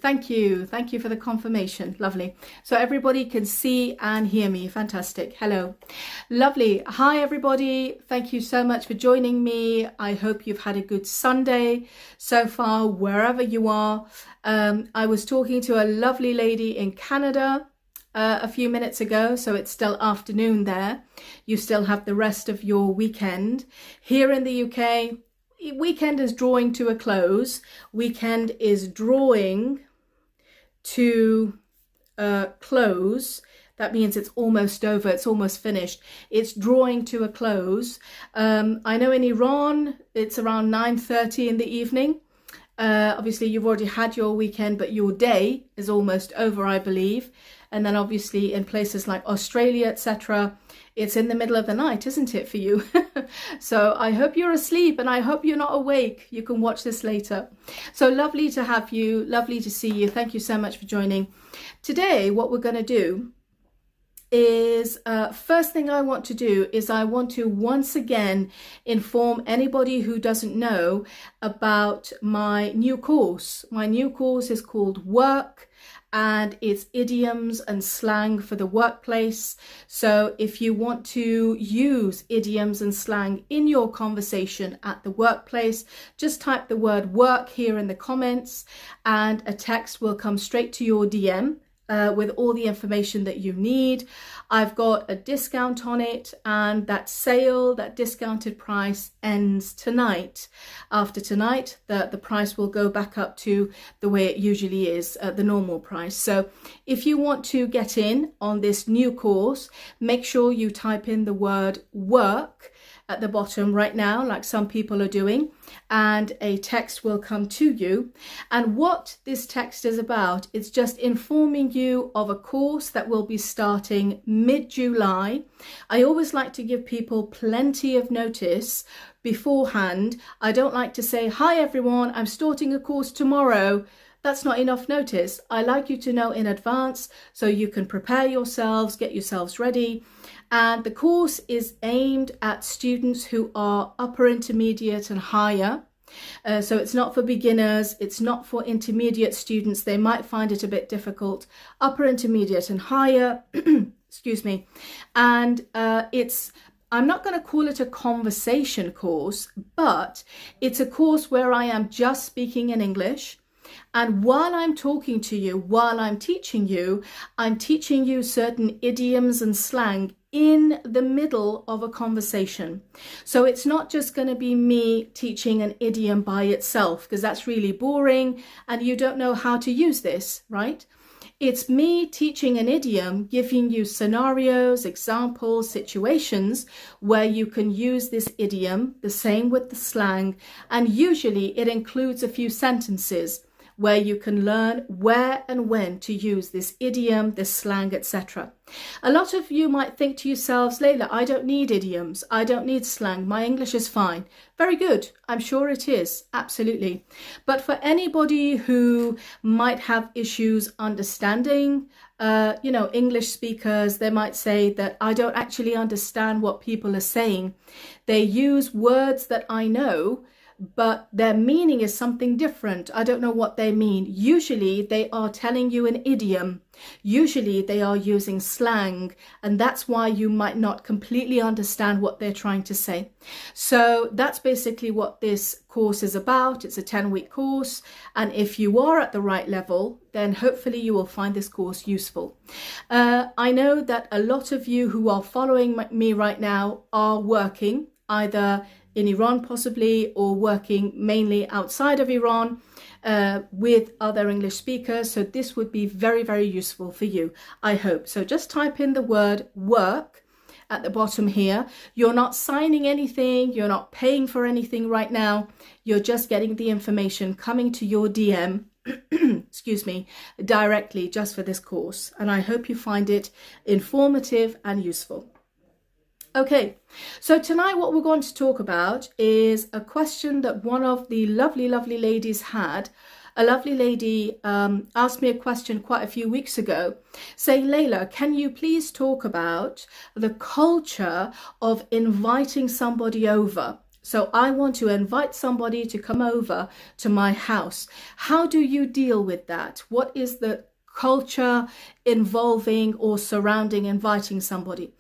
Thank you. Thank you for the confirmation. Lovely. So everybody can see and hear me. Fantastic. Hello. Lovely. Hi, everybody. Thank you so much for joining me. I hope you've had a good Sunday so far, wherever you are. I was talking to a lovely lady in Canada a few minutes ago, so it's still afternoon there. You still have the rest of your weekend. Here in the UK, weekend is drawing to a close. Weekend is drawing to close. That means it's almost over. It's almost finished. It's drawing to a close. I know in Iran, it's around 9:30 in the evening. Obviously, you've already had your weekend, but your day is almost over, I believe. And then obviously in places like Australia, etc., it's in the middle of the night, isn't it, for you? So I hope you're asleep and I hope you're not awake. You can watch this later. So lovely to have you. Lovely to see you. Thank you so much for joining. Today, what we're going to do is first thing I want to do is I want to once again inform anybody who doesn't know about my new course. My new course is called Work, and it's idioms and slang for the workplace. So if you want to use idioms and slang in your conversation at the workplace, just type the word work here in the comments and a text will come straight to your DM. With all the information that you need. I've got a discount on it, and that sale, that discounted price ends tonight. After tonight, the price will go back up to the way it usually is, the normal price. So if you want to get in on this new course, make sure you type in the word work at the bottom right now, like some people are doing, and a text will come to you. And what this text is about, it's just informing you of a course that will be starting mid-July. I always like to give people plenty of notice beforehand. I don't like to say, hi everyone, I'm starting a course tomorrow. That's not enough notice. I like you to know in advance so you can prepare yourselves, get yourselves ready. And the course is aimed at students who are upper intermediate and higher. So it's not for beginners, it's not for intermediate students. They might find it a bit difficult. Upper intermediate and higher, excuse me. And I'm not going to call it a conversation course, but it's a course where I am just speaking in English. And while I'm talking to you, while I'm teaching you certain idioms and slang in the middle of a conversation. So it's not just going to be me teaching an idiom by itself, because that's really boring and you don't know how to use this, right? It's me teaching an idiom, giving you scenarios, examples, situations where you can use this idiom, the same with the slang, and usually it includes a few sentences where you can learn where and when to use this idiom, this slang, etc. A lot of you might think to yourselves, Layla, I don't need idioms, I don't need slang, my English is fine. Very good, I'm sure it is, absolutely. But for anybody who might have issues understanding, English speakers, they might say that I don't actually understand what people are saying. They use words that I know, but their meaning is something different. I don't know what they mean. Usually they are telling you an idiom. Usually they are using slang, and that's why you might not completely understand what they're trying to say. So that's basically what this course is about. It's a 10-week course, and if you are at the right level, then hopefully you will find this course useful. I know that a lot of you who are following me right now are working either in Iran possibly, or working mainly outside of Iran with other English speakers. So this would be very, very useful for you, I hope. So just type in the word work at the bottom here. You're not signing anything, you're not paying for anything right now. You're just getting the information coming to your DM, excuse me, directly just for this course. And I hope you find it informative and useful. Okay, so tonight what we're going to talk about is a question that one of the lovely ladies had. A lovely lady asked me a question quite a few weeks ago saying, Layla, can you please talk about the culture of inviting somebody over? So I want to invite somebody to come over to my house. How do you deal with that? What is the culture involving or surrounding inviting somebody?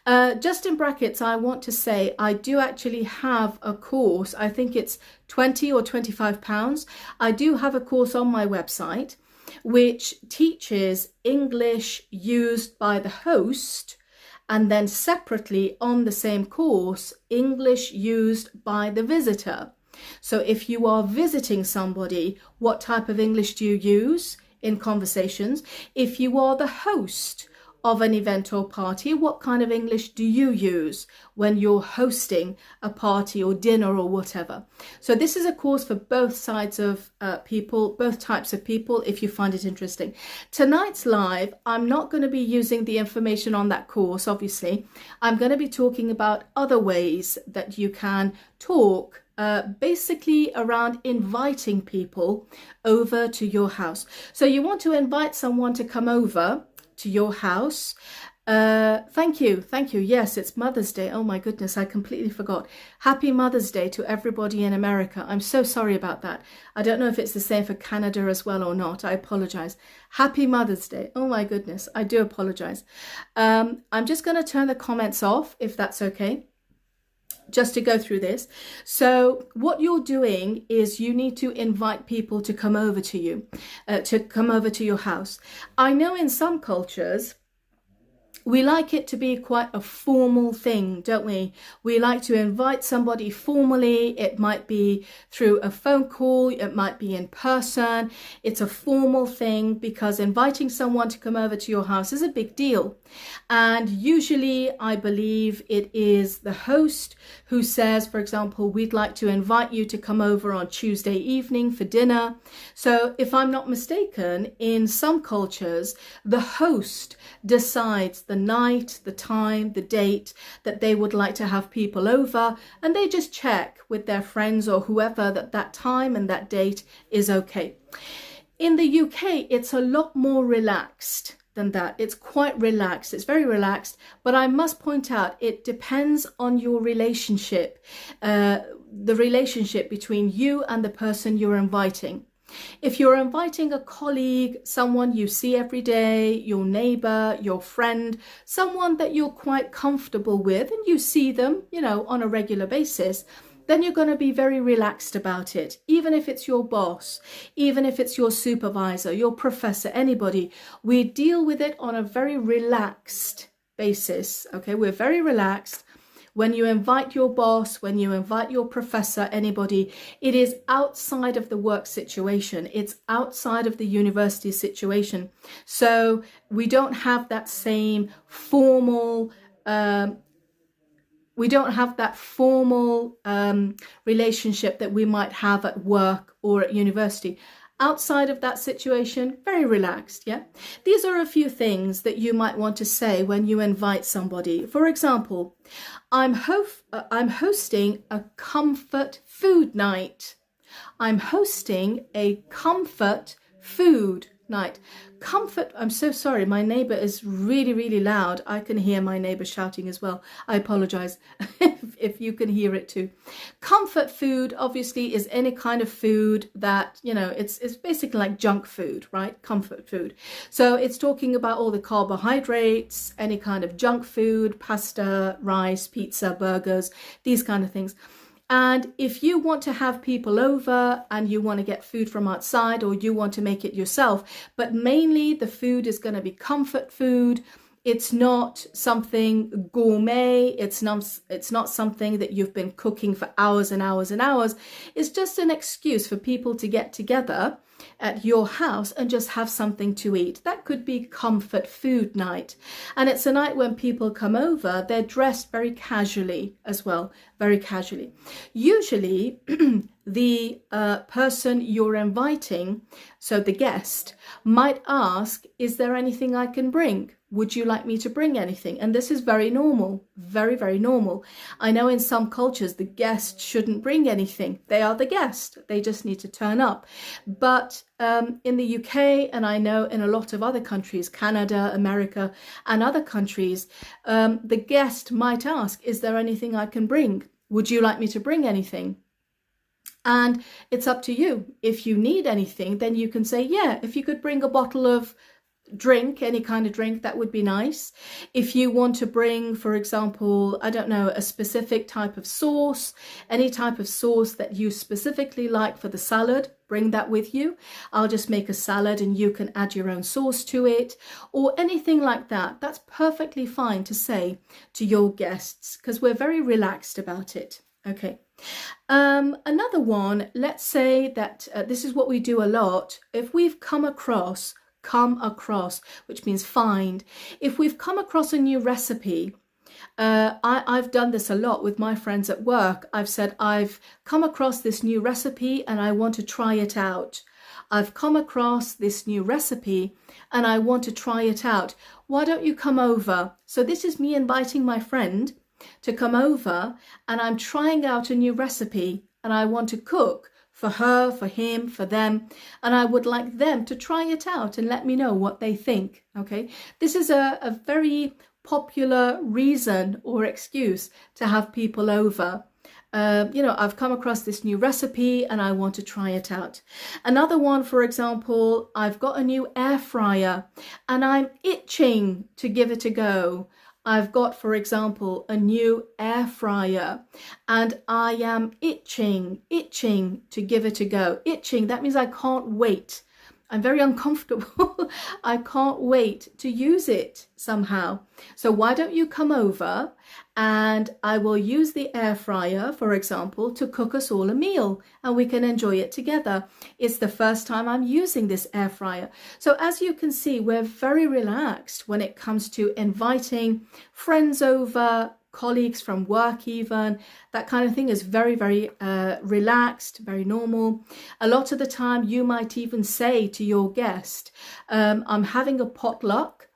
Just in brackets, I want to say I do actually have a course. I think it's 20 or 25 pounds. I do have a course on my website which teaches English used by the host, and then separately on the same course, English used by the visitor. So if you are visiting somebody, what type of English do you use in conversations? If you are the host of an event or party, what kind of English do you use when you're hosting a party or dinner or whatever? So this is a course for both sides of people, both types of people, if you find it interesting. Tonight's live, I'm not going to be using the information on that course, obviously. I'm going to be talking about other ways that you can talk basically around inviting people over to your house. So you want to invite someone to come over to your house. Thank you. Yes, it's Mother's Day. Oh my goodness, I completely forgot. Happy Mother's Day to everybody in America. I'm so sorry about that. I don't know if it's the same for Canada as well or not. I apologize. Happy Mother's Day. Oh my goodness, I do apologize. I'm just going to turn the comments off if that's okay, just to go through this. So what you're doing is you need to invite people to come over to you, to come over to your house. I know in some cultures, we like it to be quite a formal thing, don't we? We like to invite somebody formally. It might be through a phone call. It might be in person. It's a formal thing because inviting someone to come over to your house is a big deal. And usually I believe it is the host who says, for example, we'd like to invite you to come over on Tuesday evening for dinner. So if I'm not mistaken, in some cultures, the host decides the night, the time, the date that they would like to have people over, and they just check with their friends or whoever that that time and that date is okay. In the UK, it's a lot more relaxed than that. It's quite relaxed. It's very relaxed, but I must point out it depends on your relationship, the relationship between you and the person you're inviting. If you're inviting a colleague, someone you see every day, your neighbor, your friend, someone that you're quite comfortable with and you see them, you know, on a regular basis, then you're going to be very relaxed about it. Even if it's your boss, even if it's your supervisor, your professor, anybody, we deal with it on a very relaxed basis. Okay, we're very relaxed. When you invite your boss, when you invite your professor, anybody, it is outside of the work situation. It's outside of the university situation. So we don't have that same formal relationship that we might have at work or at university. Outside of that situation, very relaxed, yeah? These are a few things that you might want to say when you invite somebody. For example, I'm hosting a comfort food night. I'm hosting a comfort food night. Comfort, I'm so sorry, my neighbor is really, really loud. I can hear my neighbor shouting as well. I apologize if you can hear it too. Comfort food obviously is any kind of food that, you know, it's basically like junk food, right? Comfort food. So it's talking about all the carbohydrates, any kind of junk food, pasta, rice, pizza, burgers, these kind of things. And if you want to have people over and you want to get food from outside or you want to make it yourself, but mainly the food is going to be comfort food. It's not something gourmet. It's not something that you've been cooking for hours and hours and hours. It's just an excuse for people to get together at your house and just have something to eat. That could be comfort food night. And it's a night when people come over, they're dressed very casually as well, very casually. Usually the person you're inviting, so the guest, might ask, is there anything I can bring? Would you like me to bring anything? And this is very normal, very, very normal. I know in some cultures, the guest shouldn't bring anything. They are the guest. They just need to turn up. But in the UK, and I know in a lot of other countries, Canada, America, and other countries, the guest might ask, is there anything I can bring? Would you like me to bring anything? And it's up to you. If you need anything, then you can say, yeah, if you could bring a bottle of drink, any kind of drink, that would be nice. If you want to bring, for example, I don't know, a specific type of sauce, any type of sauce that you specifically like for the salad, bring that with you. I'll just make a salad and you can add your own sauce to it, or anything like that. That's perfectly fine to say to your guests, because we're very relaxed about it. Okay. Another one, let's say that this is what we do a lot. If we've come across, which means find. If we've come across a new recipe, I've done this a lot with my friends at work. I've said, I've come across this new recipe and I want to try it out. I've come across this new recipe and I want to try it out. Why don't you come over? So this is me inviting my friend to come over, and I'm trying out a new recipe and I want to cook for her, for him, for them, and I would like them to try it out and let me know what they think. Okay, this is a very popular reason or excuse to have people over. I've come across this new recipe and I want to try it out. Another one, for example, I've got a new air fryer and I'm itching to give it a go. I've got, for example, a new air fryer and I am itching to give it a go. Itching, that means I can't wait. I'm very uncomfortable. I can't wait to use it somehow. So why don't you come over and I will use the air fryer, for example, to cook us all a meal and we can enjoy it together. It's the first time I'm using this air fryer. So as you can see, we're very relaxed when it comes to inviting friends over, colleagues from work even. That kind of thing is very, very relaxed, very normal. A lot of the time you might even say to your guest, I'm having a potluck.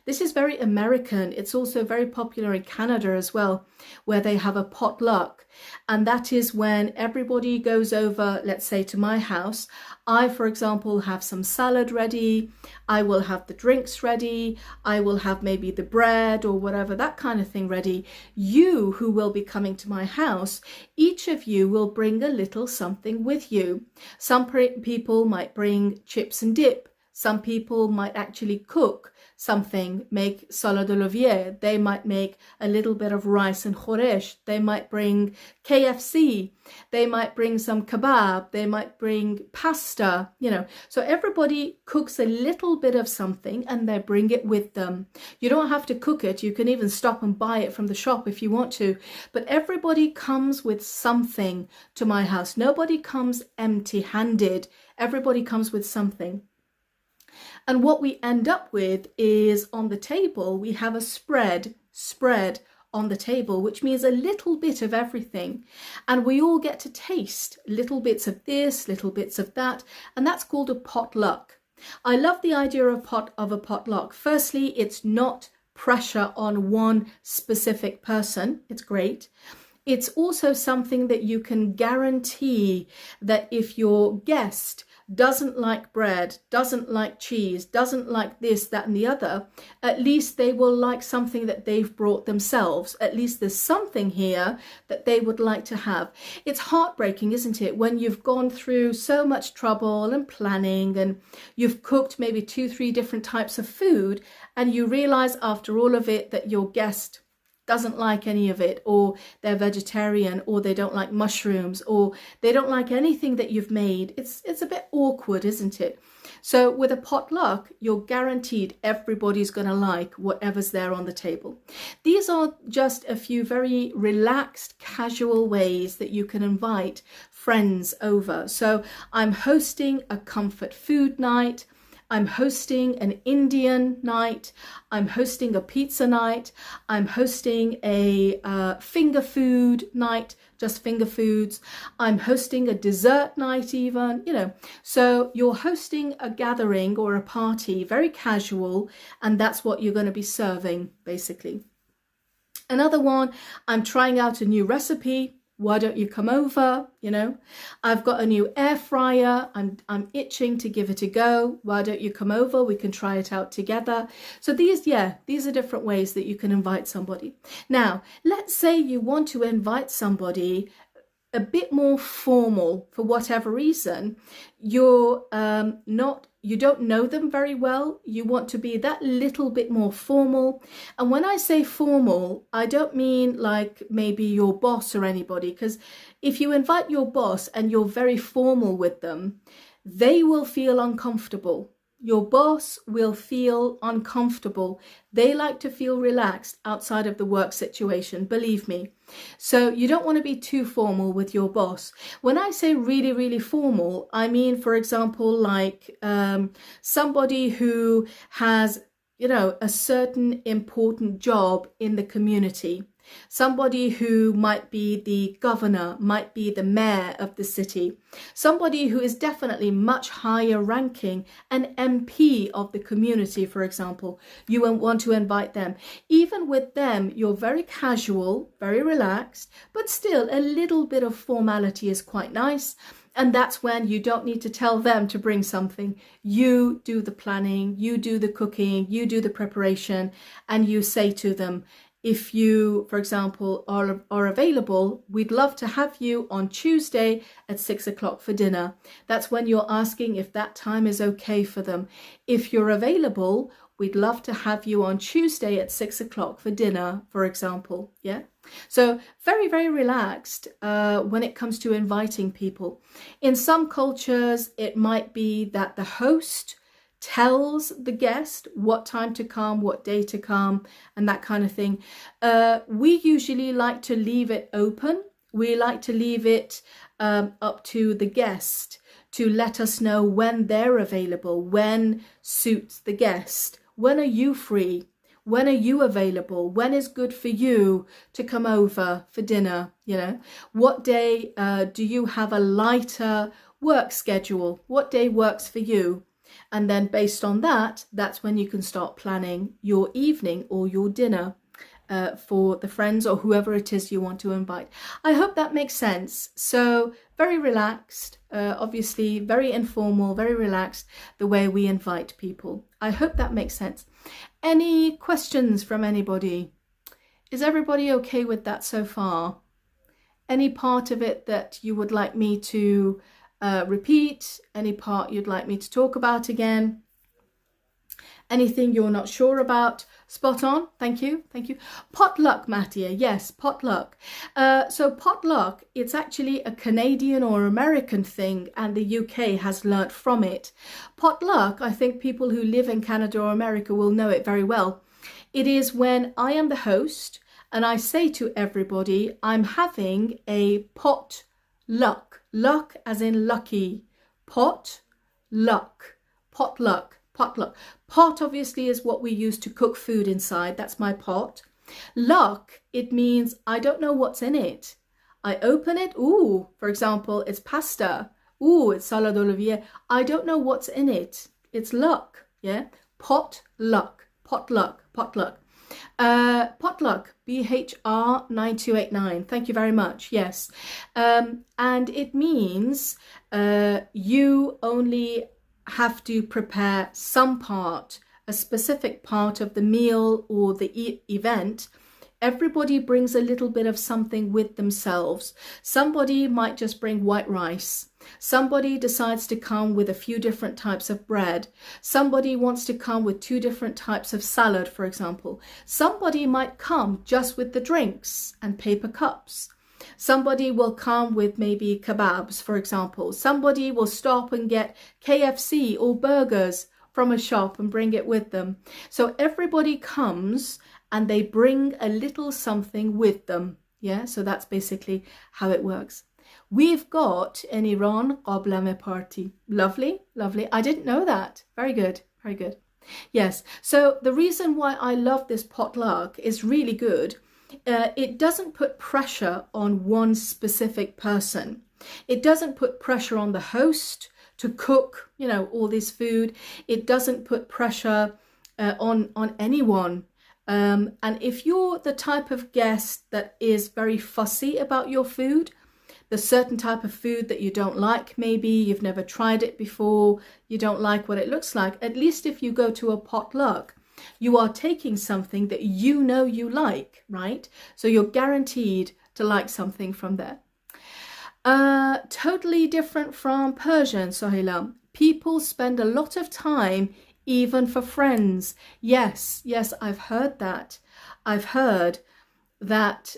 This is very American. It's also very popular in Canada as well, where they have a potluck. And that is when everybody goes over, let's say, to my house. I, for example, have some salad ready. I will have the drinks ready. I will have maybe the bread or whatever, that kind of thing ready. You who will be coming to my house, each of you will bring a little something with you. Some people might bring chips and dip. Some people might actually cook something, make salad d'olivier. They might make a little bit of rice and khoresh. They might bring KFC. They might bring some kebab. They might bring pasta, So everybody cooks a little bit of something and they bring it with them. You don't have to cook it. You can even stop and buy it from the shop if you want to. But everybody comes with something to my house. Nobody comes empty-handed. Everybody comes with something. And what we end up with is on the table, we have a spread on the table, which means a little bit of everything. And we all get to taste little bits of this, little bits of that. And that's called a potluck. I love the idea of a potluck. Firstly, it's not pressure on one specific person. It's great. It's also something that you can guarantee that if your guest doesn't like bread, doesn't like cheese, doesn't like this, that and the other, at least they will like something that they've brought themselves. At least there's something here that they would like to have. It's heartbreaking, isn't it, when you've gone through so much trouble and planning and you've cooked maybe 2-3 different types of food and you realize after all of it that your guest doesn't like any of it, or they're vegetarian, or they don't like mushrooms, or they don't like anything that you've made. It's a bit awkward, isn't it? So with a potluck, you're guaranteed everybody's going to like whatever's there on the table. These are just a few very relaxed, casual ways that you can invite friends over. So I'm hosting a comfort food night. I'm hosting an Indian night. I'm hosting a pizza night. I'm hosting a finger food night, just finger foods. I'm hosting a dessert night even, So you're hosting a gathering or a party, very casual, and that's what you're going to be serving, basically. Another one, I'm trying out a new recipe. Why don't you come over? You know, I've got a new air fryer. I'm itching to give it a go. Why don't you come over? We can try it out together. So these are different ways that you can invite somebody. Now, let's say you want to invite somebody a bit more formal for whatever reason. You don't know them very well. You want to be that little bit more formal. And when I say formal, I don't mean like maybe your boss or anybody, because if you invite your boss and you're very formal with them, they will feel uncomfortable. Your boss will feel uncomfortable. They like to feel relaxed outside of the work situation, believe me. So you don't want to be too formal with your boss. When I say really, really formal, I mean, for example, like somebody who has, you know, a certain important job in the community. Somebody who might be the governor, might be the mayor of the city. Somebody who is definitely much higher ranking, an MP of the community, for example. You won't want to invite them. Even with them, you're very casual, very relaxed, but still a little bit of formality is quite nice. And that's when you don't need to tell them to bring something. You do the planning, you do the cooking, you do the preparation, and you say to them, if you, for example, are available, we'd love to have you on Tuesday at 6 o'clock for dinner. That's when you're asking if that time is okay for them. If you're available, we'd love to have you on Tuesday at 6 o'clock for dinner, for example. Yeah. So very, very relaxed when it comes to inviting people. In some cultures, it might be that the host tells the guest what time to come, what day to come, and that kind of thing. We usually like to leave it open. We like to leave it up to the guest to let us know when they're available, when suits the guest. When are you free? When are you available? When is good for you to come over for dinner? You know, what day do you have a lighter work schedule? What day works for you? And then based on that, that's when you can start planning your evening or your dinner for the friends or whoever it is you want to invite. I hope that makes sense. So very relaxed, obviously very informal, very relaxed, the way we invite people. I hope that makes sense. Any questions from anybody? Is everybody okay with that so far? Any part of it that you would like me to repeat? Any part you'd like me to talk about again? Anything you're not sure about? Spot on. Thank you. Thank you. Potluck, Mattia. Yes, potluck. So potluck, it's actually a Canadian or American thing, and the UK has learnt from it. Potluck, I think people who live in Canada or America will know it very well. It is when I am the host and I say to everybody, I'm having a potluck. Luck as in lucky. Pot, luck. Potluck. Potluck. Pot obviously is what we use to cook food inside. That's my pot. Luck, it means I don't know what's in it. I open it. Ooh, for example, it's pasta. Ooh, it's salad olivier. I don't know what's in it. It's luck. Yeah. Potluck. Potluck. Potluck. Potluck, BHR9289. Thank you very much. Yes. And it means you only have to prepare some part, a specific part of the meal or the event. Everybody brings a little bit of something with themselves. Somebody might just bring white rice. Somebody decides to come with a few different types of bread. Somebody wants to come with 2 different types of salad, for example. Somebody might come just with the drinks and paper cups. Somebody will come with maybe kebabs, for example. Somebody will stop and get KFC or burgers from a shop and bring it with them. So everybody comes and they bring a little something with them. Yeah, so that's basically how it works. We've got in Iran qablame party. Lovely, lovely. I didn't know that. Very good, very good. Yes, so the reason why I love this potluck is really good. It doesn't put pressure on one specific person. It doesn't put pressure on the host to cook, you know, all this food. It doesn't put pressure on anyone. And if you're the type of guest that is very fussy about your food, there's certain type of food that you don't like, maybe you've never tried it before, you don't like what it looks like, at least if you go to a potluck, you are taking something that you know you like, right? So you're guaranteed to like something from there. Totally different from Persian, Sohila. People spend a lot of time even for friends. Yes, I've heard that. I've heard that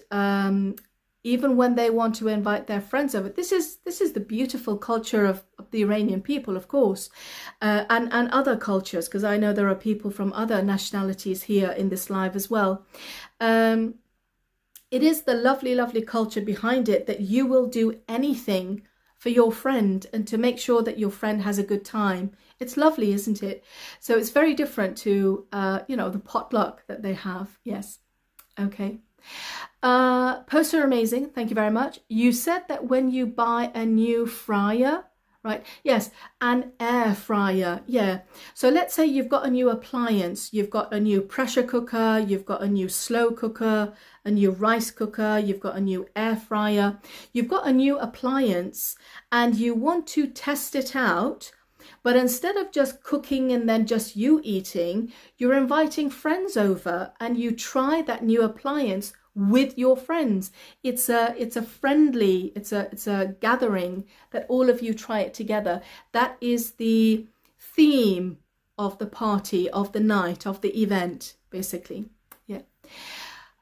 even when they want to invite their friends over, this is the beautiful culture of the Iranian people, of course, and other cultures, because I know there are people from other nationalities here in this live as well. It is the lovely, lovely culture behind it that you will do anything for your friend and to make sure that your friend has a good time. It's lovely, isn't it? So it's very different to, the potluck that they have. Yes. Okay. Posts are amazing. Thank you very much. You said that when you buy a new fryer, right? Yes, an air fryer. Yeah. So let's say you've got a new appliance. You've got a new pressure cooker. You've got a new slow cooker, a new rice cooker. You've got a new air fryer. You've got a new appliance and you want to test it out. But instead of just cooking and then just you eating, you're inviting friends over and you try that new appliance with your friends. It's a friendly, it's a gathering that all of you try it together. That is the theme of the party, of the night, of the event, basically. Yeah.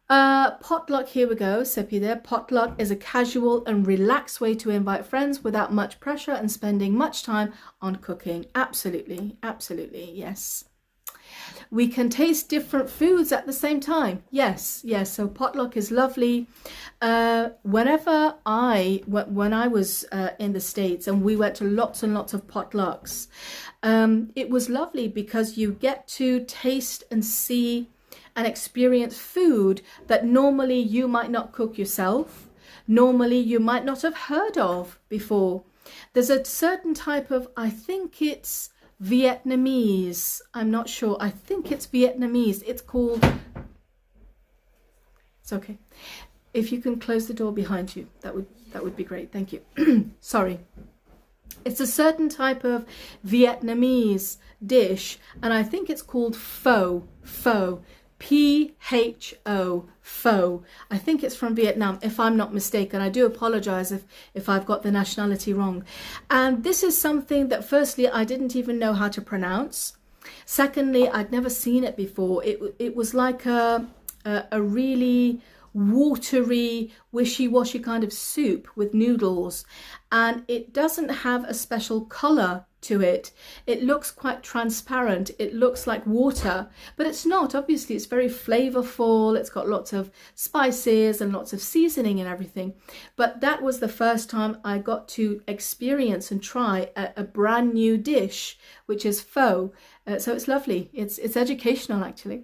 Potluck, here we go, Seppi there. Potluck is a casual and relaxed way to invite friends without much pressure and spending much time on cooking. Absolutely, absolutely, yes. We can taste different foods at the same time. Yes, so potluck is lovely. When I was in the States and we went to lots and lots of potlucks, it was lovely because you get to taste and see and experience food that normally you might not cook yourself. Normally you might not have heard of before. There's a certain type of, I think it's Vietnamese. I'm not sure. I think it's Vietnamese. It's called... It's okay. If you can close the door behind you, that would be great. Thank you. Sorry. It's a certain type of Vietnamese dish, and I think it's called pho. Pho. P-H-O, pho. I think it's from Vietnam, if I'm not mistaken. I do apologize if I've got the nationality wrong. And this is something that, firstly, I didn't even know how to pronounce. Secondly, I'd never seen it before. It was like a really watery, wishy-washy kind of soup with noodles, and it doesn't have a special color to it. It looks quite transparent. It looks like water, but it's not. Obviously, it's very flavorful. It's got lots of spices and lots of seasoning and everything. But that was the first time I got to experience and try a brand new dish, which is pho. So it's lovely. It's educational, actually.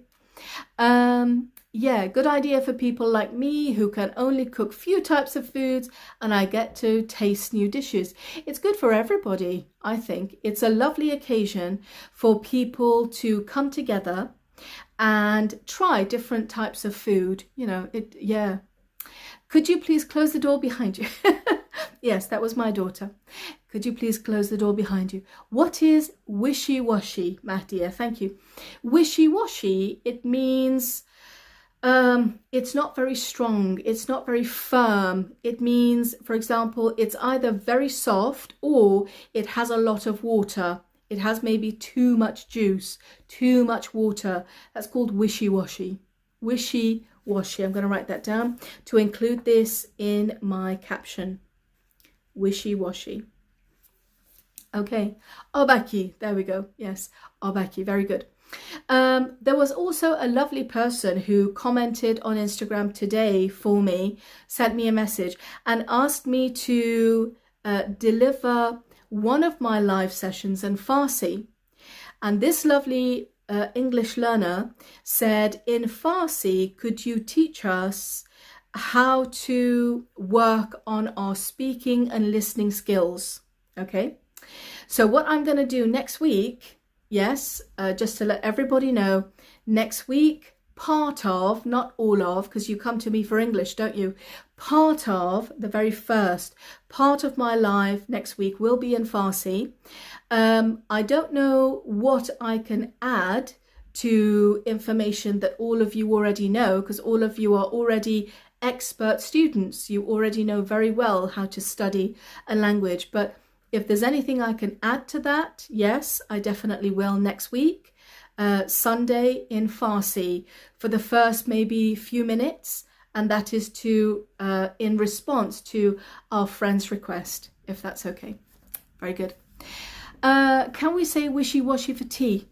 Yeah, good idea for people like me who can only cook few types of foods, and I get to taste new dishes. It's good for everybody, I think. It's a lovely occasion for people to come together and try different types of food. Yeah. Could you please close the door behind you? Yes, that was my daughter. Could you please close the door behind you? What is wishy-washy, Mahdia? Thank you. Wishy-washy, it means it's not very strong. It's not very firm. It means, for example, it's either very soft or it has a lot of water. It has maybe too much juice, too much water. That's called wishy-washy. Wishy-washy. I'm going to write that down to include this in my caption. Wishy-washy. Okay. Obaki. There we go. Yes. Obaki. Very good. There was also a lovely person who commented on Instagram today for me, sent me a message and asked me to deliver one of my live sessions in Farsi. And this lovely English learner said, in Farsi, could you teach us how to work on our speaking and listening skills? Okay. So what I'm going to do next week, yes, just to let everybody know, next week part of, not all of, because you come to me for English, don't you? Part of the very first part of my live next week will be in Farsi. I don't know what I can add to information that all of you already know, because all of you are already expert students. You already know very well how to study a language. But if there's anything I can add to that, yes, I definitely will next week. Sunday in Farsi for the first maybe few minutes, and that is to in response to our friend's request, if that's okay. Very good. Can we say wishy-washy for tea?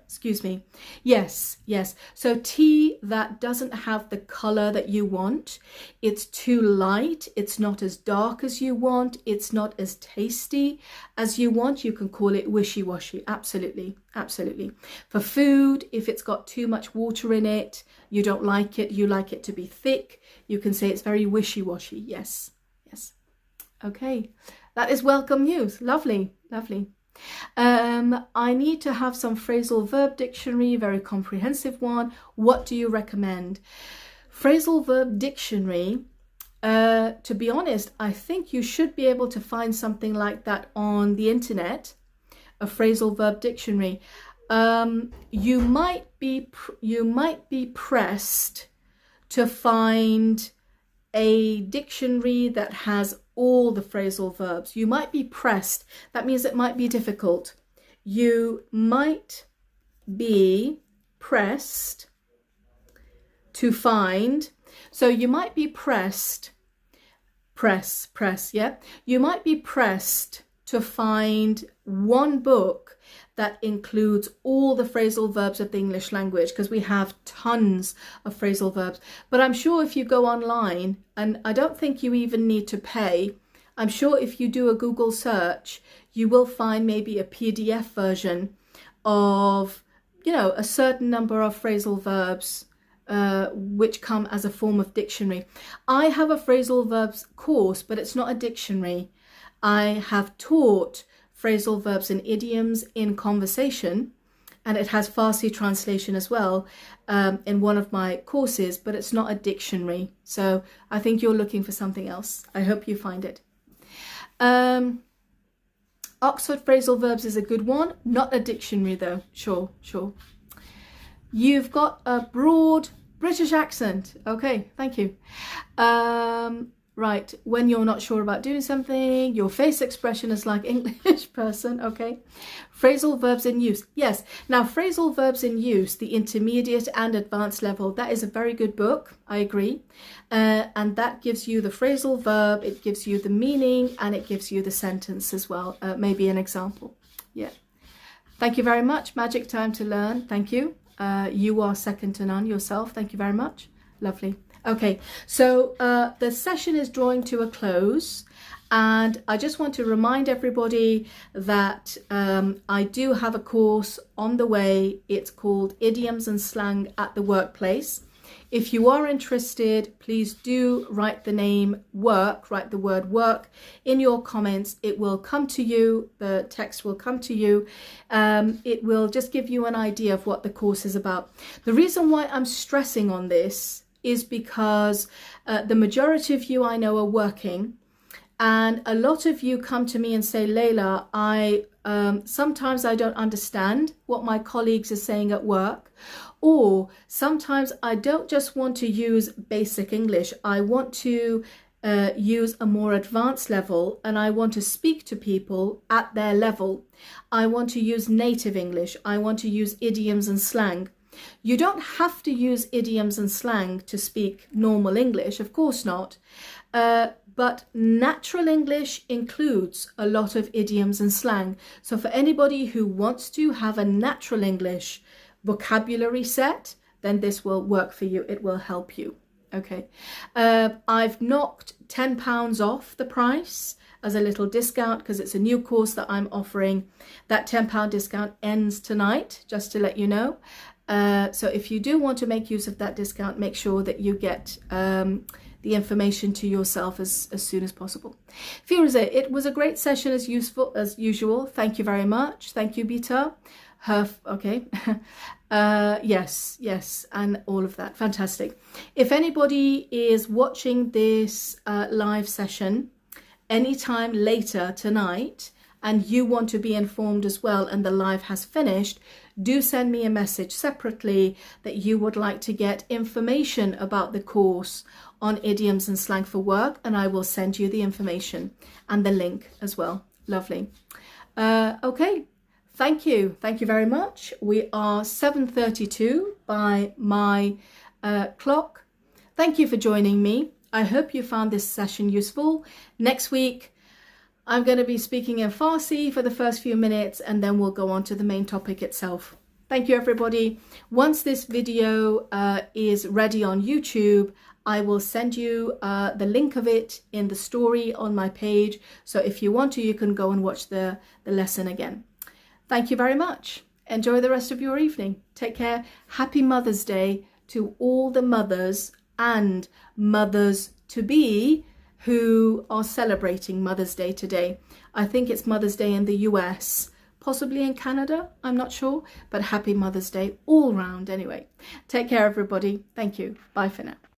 Excuse me. Yes, yes. So tea that doesn't have the color that you want. It's too light. It's not as dark as you want. It's not as tasty as you want. You can call it wishy-washy. Absolutely, absolutely. For food, if it's got too much water in it, you don't like it, you like it to be thick, you can say it's very wishy-washy. Yes, yes. Okay, that is welcome news. Lovely, lovely. I need to have some phrasal verb dictionary, very comprehensive one. What do you recommend? Phrasal verb dictionary, to be honest, I think you should be able to find something like that on the internet, a phrasal verb dictionary. You might be pressed to find a dictionary that has all the phrasal verbs. You might be pressed. That means it might be difficult. You might be pressed to find. So you might be pressed, press, yeah? You might be pressed to find one book that includes all the phrasal verbs of the English language, because we have tons of phrasal verbs. But I'm sure if you go online, and I don't think you even need to pay, I'm sure if you do a Google search, you will find maybe a PDF version of, you know, a certain number of phrasal verbs which come as a form of dictionary. I have a phrasal verbs course, but it's not a dictionary. I have taught phrasal verbs and idioms in conversation, and it has Farsi translation as well in one of my courses, but it's not a dictionary. So I think you're looking for something else. I hope you find it. Oxford phrasal verbs is a good one, not a dictionary though. Sure. You've got a broad British accent. Okay, thank you. Right, when you're not sure about doing something, your face expression is like English person, okay. Phrasal verbs in use. Yes, now phrasal verbs in use, the intermediate and advanced level, that is a very good book, I agree. And that gives you the phrasal verb, it gives you the meaning, and it gives you the sentence as well, maybe an example. Yeah. Thank you very much. Magic time to learn. Thank you. You are second to none yourself. Thank you very much. Lovely. Okay, so the session is drawing to a close, and I just want to remind everybody that I do have a course on the way. It's called Idioms and Slang at the Workplace. If you are interested, please do write the name work, write the word work in your comments. It will come to you, the text will come to you. It will just give you an idea of what the course is about. The reason why I'm stressing on this is because the majority of you I know are working, and a lot of you come to me and say, Layla, sometimes I don't understand what my colleagues are saying at work, or sometimes I don't just want to use basic English, I want to use a more advanced level, and I want to speak to people at their level. I want to use native English, I want to use idioms and slang. You don't have to use idioms and slang to speak normal English, of course not. But natural English includes a lot of idioms and slang. So for anybody who wants to have a natural English vocabulary set, then this will work for you. It will help you. Okay. I've knocked £10 off the price as a little discount because it's a new course that I'm offering. That £10 discount ends tonight, just to let you know. So if you do want to make use of that discount, make sure that you get the the information to yourself as soon as possible. Firuze, it was a great session as usual. Thank you very much. Thank you, Bita. Okay. Yes, and all of that. Fantastic. If anybody is watching this live session anytime later tonight and you want to be informed as well and the live has finished, do send me a message separately that you would like to get information about the course on idioms and slang for work, and I will send you the information and the link as well. Lovely. Okay. Thank you very much. We are 7:32 by my clock. Thank you for joining me. I hope you found this session useful. Next week, I'm going to be speaking in Farsi for the first few minutes, and then we'll go on to the main topic itself. Thank you, everybody. Once this video is ready on YouTube, I will send you the link of it in the story on my page. So if you want to, you can go and watch the lesson again. Thank you very much. Enjoy the rest of your evening. Take care. Happy Mother's Day to all the mothers and mothers-to-be who are celebrating Mother's Day today. I think it's Mother's Day in the US, possibly in Canada, I'm not sure, but happy Mother's Day all round anyway. Take care, everybody. Thank you. Bye for now.